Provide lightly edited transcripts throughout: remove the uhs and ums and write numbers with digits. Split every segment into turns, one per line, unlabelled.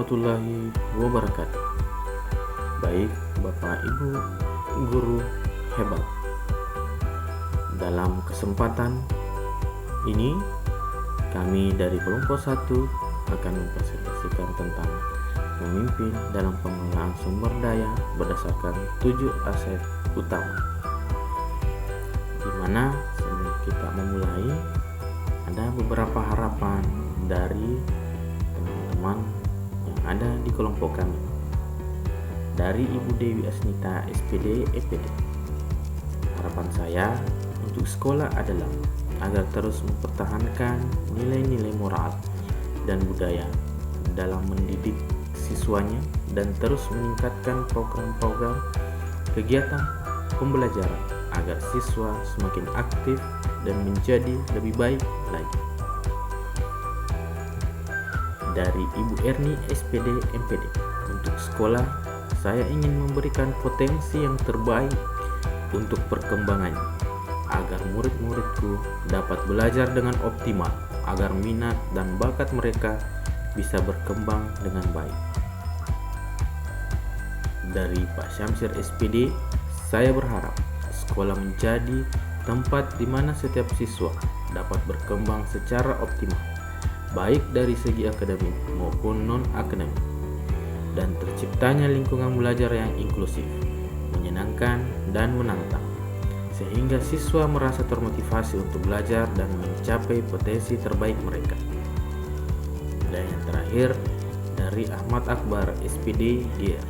warahmatullahi wabarakatuh. Baik Bapak Ibu guru hebat, dalam kesempatan ini kami dari kelompok 1 akan mempresentasikan tentang memimpin dalam pengelolaan sumber daya berdasarkan 7 aset utama, di mana sebelum kita memulai ada beberapa harapan dari teman-teman yang ada di kelompok kami. Dari Ibu Dewi Asnita SPD EPD, harapan saya untuk sekolah adalah agar terus mempertahankan nilai-nilai moral dan budaya dalam mendidik siswanya dan terus meningkatkan program-program kegiatan pembelajaran agar siswa semakin aktif dan menjadi lebih baik lagi. Dari Ibu Erni SPD MPD, untuk sekolah saya ingin memberikan potensi yang terbaik untuk perkembangannya agar murid-muridku dapat belajar dengan optimal, agar minat dan bakat mereka bisa berkembang dengan baik. Dari Pak Syamsir SPD, saya berharap sekolah menjadi tempat di mana setiap siswa dapat berkembang secara optimal, baik dari segi akademik maupun non-akademik, dan terciptanya lingkungan belajar yang inklusif, menyenangkan, dan menantang, sehingga siswa merasa termotivasi untuk belajar dan mencapai potensi terbaik mereka. Dan yang terakhir, dari Ahmad Akbar SPD DR,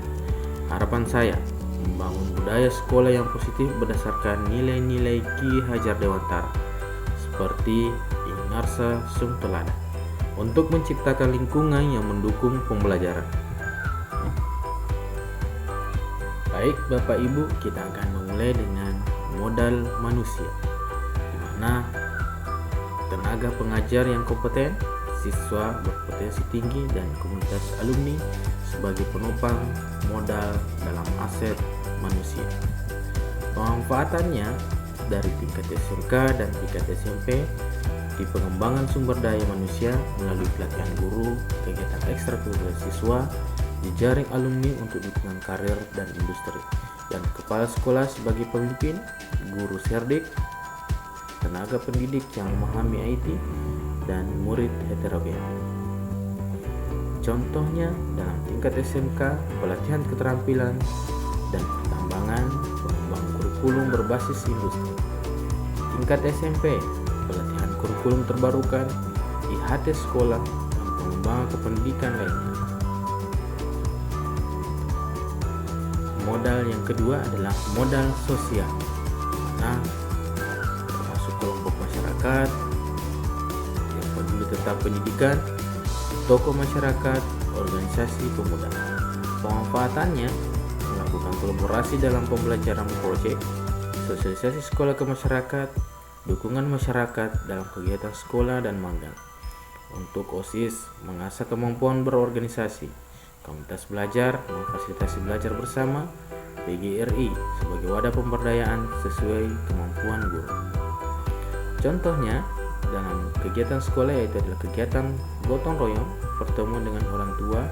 harapan saya membangun budaya sekolah yang positif berdasarkan nilai-nilai Ki Hajar Dewantara seperti Inarsa Sumtelada untuk menciptakan lingkungan yang mendukung pembelajaran. Baik Bapak Ibu, kita akan memulai dengan modal manusia, di mana tenaga pengajar yang kompeten, siswa berpotensi tinggi, dan komunitas alumni sebagai penopang modal dalam aset manusia. Pemanfaatannya dari tingkat SMK dan tingkat SMP di pengembangan sumber daya manusia melalui pelatihan guru, kegiatan ekstrakurikuler siswa, jejaring alumni untuk dukungan karir dan industri, dan kepala sekolah sebagai pemimpin, guru serdik, tenaga pendidik yang memahami IT, dan murid heterogen. Contohnya dalam tingkat SMK, pelatihan keterampilan dan pertambangan, pengembangan kurikulum berbasis industri. Tingkat SMP, pelatihan kurikulum terbarukan, IHT sekolah, dan pengembangan kependidikan lainnya. Modal yang kedua adalah modal sosial, nah termasuk kelompok masyarakat yang peduli tentang pendidikan, tokoh masyarakat, organisasi pemuda. Pemanfaatannya melakukan kolaborasi dalam pembelajaran proyek, sosialisasi sekolah ke masyarakat, dukungan masyarakat dalam kegiatan sekolah dan magang. Untuk OSIS, mengasah kemampuan berorganisasi, komunitas belajar, memfasilitasi belajar bersama, PGRI sebagai wadah pemberdayaan sesuai kemampuan guru. Contohnya dalam kegiatan sekolah yaitu adalah kegiatan gotong royong, pertemuan dengan orang tua,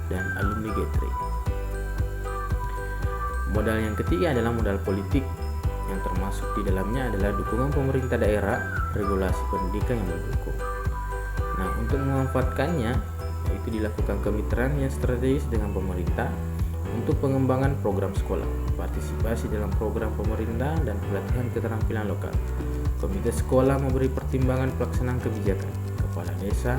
dan alumni gathering. Modal yang ketiga adalah modal politik, yang termasuk di dalamnya adalah dukungan pemerintah daerah, regulasi pendidikan yang mendukung. Nah, untuk memanfaatkannya yaitu dilakukan kemitraan yang strategis dengan pemerintah untuk pengembangan program sekolah, partisipasi dalam program pemerintah, dan pelatihan keterampilan lokal. Komite sekolah memberi pertimbangan pelaksanaan kebijakan, kepala desa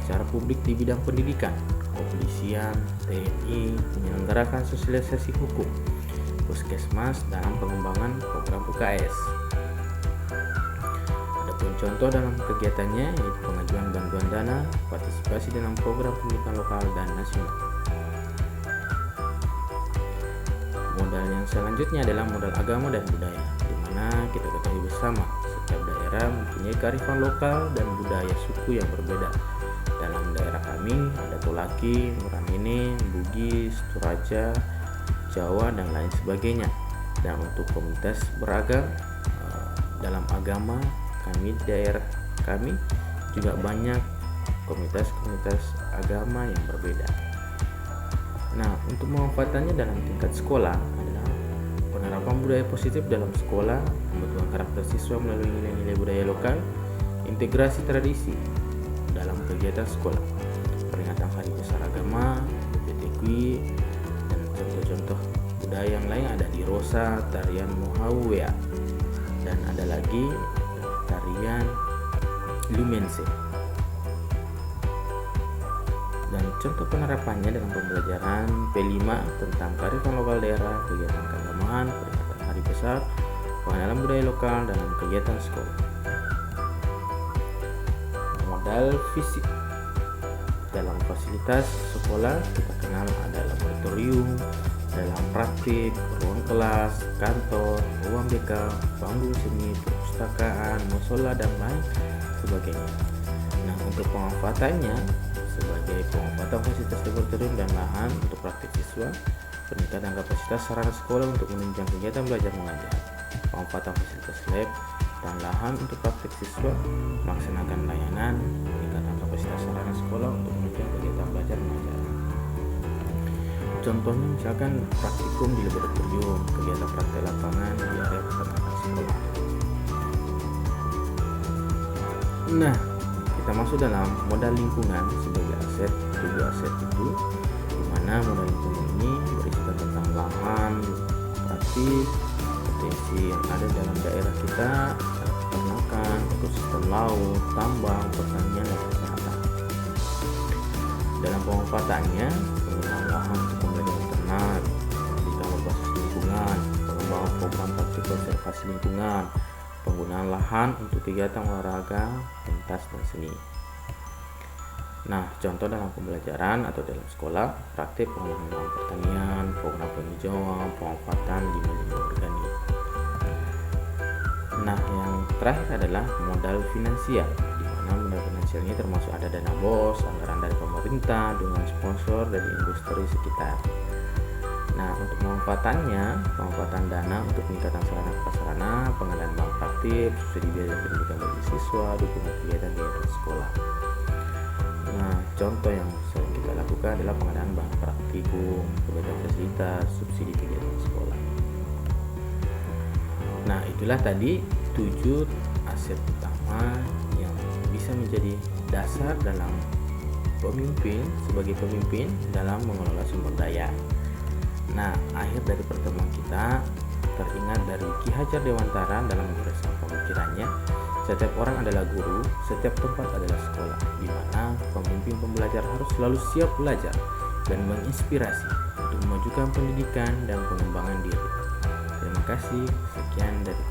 secara publik di bidang pendidikan, kepolisian, TNI menyelenggarakan sosialisasi hukum, puskesmas dalam pengembangan program UKS. Adapun contoh dalam kegiatannya yaitu pengajuan bantuan dana, partisipasi dalam program pendidikan lokal dan nasional. Modal yang selanjutnya adalah modal agama dan budaya, di mana kita ketahui bersama setiap daerah mempunyai kearifan lokal dan budaya suku yang berbeda. Dalam daerah kami ada Tolaki, Muranene, Bugis, Toraja, Jawa, dan lain sebagainya. Dan untuk komunitas beragam dalam agama kami, daerah kami juga banyak komunitas-komunitas agama yang berbeda. Nah, untuk pemanfaatannya dalam tingkat sekolah adalah penerapan budaya positif dalam sekolah, pembentukan karakter siswa melalui nilai-nilai budaya lokal, integrasi tradisi dalam kegiatan sekolah, peringatan hari besar agama, PTQI, dan contoh-contoh budaya yang lain ada di Rosa, tarian Muhawea, dan ada lagi tarian Lumense. Dan contoh penerapannya dalam pembelajaran P5 tentang kearifan lokal daerah, kegiatan keagamaan, peringatan hari besar, pengenalan budaya lokal dalam kegiatan sekolah. Modal fisik dalam fasilitas sekolah kita kenal ada laboratorium, dalam praktik, ruang kelas, kantor, ruang BK, panggung seni, perpustakaan, musola, dan lain sebagainya. Nah, untuk pemanfaatannya sebagai pemanfaatan fasilitas laboratorium dan lahan untuk praktik siswa, peningkatan kapasitas sarana sekolah untuk menunjang kegiatan belajar mengajar, pemanfaatan fasilitas lab dan lahan untuk praktik siswa, melaksanakan layanan, peningkatan kapasitas sarana sekolah untuk menunjang kegiatan belajar mengajar. Contohnya misalkan praktikum di laboratorium, kegiatan praktek lapangan di area peternakan sekolah. Nah, kita masuk dalam modal lingkungan sebagai aset. Tujuh aset itu dimana modal lingkungan ini berisikan tentang lahan, praktis, potensi yang ada dalam daerah kita, peternakan, ekosistem laut, tambang, pertanian, dan kesehatan. Dalam pemanfaatannya, penggunaan lahan untuk pembelajaran ternak, pendidikan berbasis lingkungan, pengembangan program praktik konservasi lingkungan, penggunaan lahan untuk kegiatan olahraga, pentas, dan seni. Nah, contoh dalam pembelajaran atau dalam sekolah, praktik penggunaan lahan pertanian, program penghijauan, pemanfaatan limbah-limbah organik. Nah, yang terakhir adalah modal finansial, di mana modal finansial ini termasuk ada dana BOS, anggaran dari pemerintah, dengan sponsor dari industri sekitar. Nah, untuk pemanfaatannya, pemanfaatan dana untuk peningkatan sarana prasarana, pengadaan bahan praktik, subsidi biaya pendidikan bagi siswa, dukungan kegiatan sekolah. Nah, contoh yang sering kita lakukan adalah pengadaan bahan praktikum, kegiatan fasilitas, subsidi kegiatan sekolah. Nah, itulah tadi 7 aset utama yang bisa menjadi dasar dalam sebagai pemimpin dalam mengelola sumber daya. Nah, akhir dari pertemuan kita teringat dari Ki Hajar Dewantara dalam menguraikan pemikirannya, setiap orang adalah guru, setiap tempat adalah sekolah, di mana pemimpin pembelajar harus selalu siap belajar dan menginspirasi untuk memajukan pendidikan dan pengembangan diri. Terima kasih, sekian dari